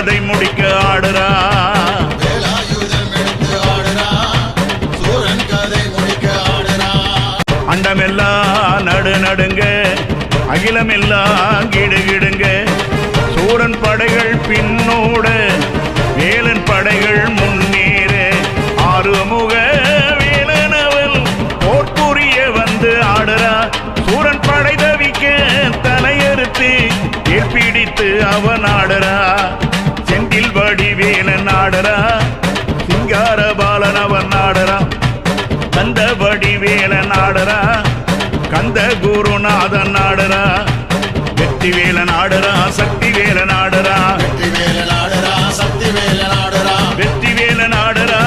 கதை முடிக்க ஆடுறா. அண்டமெல்லாம் நடுங்க, அகிலமெல்லாம் கிடுகிடுங்க. சூரன் படைகள் பின்னோட, வேலன் படைகள் முன்னேற. ஆறுமுக வேலனவன் போர்ப்புரிய வந்து ஆடுறா. சூரன் படை தவிக்க தலையறுத்து ஏற்பிடித்து அவன் ஆடுறா. செந்தில் வடி வேலன் ஆடுறா. சிங்கார பாலன் அவன் ஆடுறா. கந்த வடி வேலன் ஆடுறா. கந்த குருநாதன் ஆடுறா. வெற்றி வேலன் ஆடுறா. சக்தி வேலன் ஆடுறா. வெற்றி வேலன் ஆடுறா. சக்தி வேலன் ஆடுறா. வெற்றி வேலன் ஆடுறா.